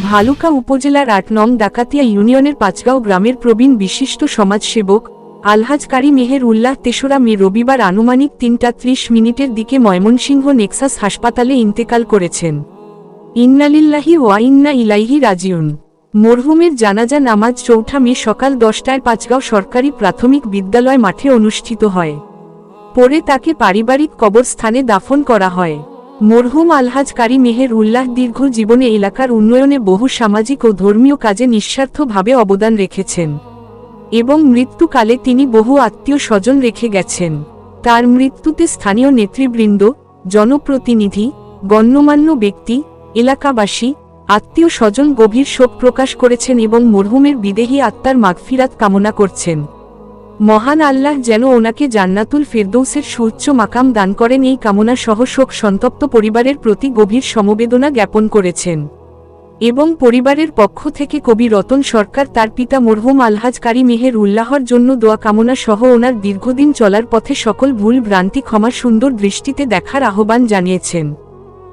ভালুকা উপজেলার ৮ নং ডাকাতিয়া ইউনিয়নের পাঁচগাঁও গ্রামের প্রবীণ বিশিষ্ট সমাজসেবক আলহাজ কারি মেহের উল্লাহ ৩রা মে রবিবার আনুমানিক ৩টা ৩০ মিনিটের দিকে ময়মনসিংহ নেক্সাস হাসপাতালে ইন্তেকাল করেছেন। ইন্নালিল্লাহি ওয়া ইন্না ইলাইহি রাজিউন। মরহুমের জানাজা নামাজ ৪ঠা মে সকাল ১০টায় পাঁচগাঁও সরকারি প্রাথমিক বিদ্যালয় মাঠে অনুষ্ঠিত হয়। পরে তাকে পারিবারিক কবরস্থানে দাফন করা হয়। মরহুম আলহাজ কারি মেহের উল্লাহ দীর্ঘ জীবনে এলাকার উন্নয়নে বহু সামাজিক ও ধর্মীয় কাজে নিঃস্বার্থভাবে অবদান রেখেছেন এবং মৃত্যুকালে তিনি বহু আত্মীয় স্বজন রেখে গেছেন। তার মৃত্যুতে স্থানীয় নেতৃবৃন্দ, জনপ্রতিনিধি, গণ্যমান্য ব্যক্তি, এলাকাবাসী, আত্মীয় স্বজন গভীর শোক প্রকাশ করেছেন এবং মরহুমের বিদেহী আত্মার মাগফিরাত কামনা করছেন। মহান আল্লাহ যেন ওনাকে জান্নাতুল ফেরদৌসের সুউচ্চ মাকাম দান করেন, এই কামনা সহ শোক সন্তপ্ত পরিবারের প্রতি গভীর সমবেদনা জ্ঞাপন করেছেন এবং পরিবারের পক্ষ থেকে কবি রতন সরকার তার পিতা মরহুম আলহাজ কারি মেহের উল্লাহর জন্য দোয়া কামনা সহ ওনার দীর্ঘদিন চলার পথে সকল ভুল ভ্রান্তি ক্ষমা সুন্দর দৃষ্টিতে দেখার আহ্বান জানিয়েছেন।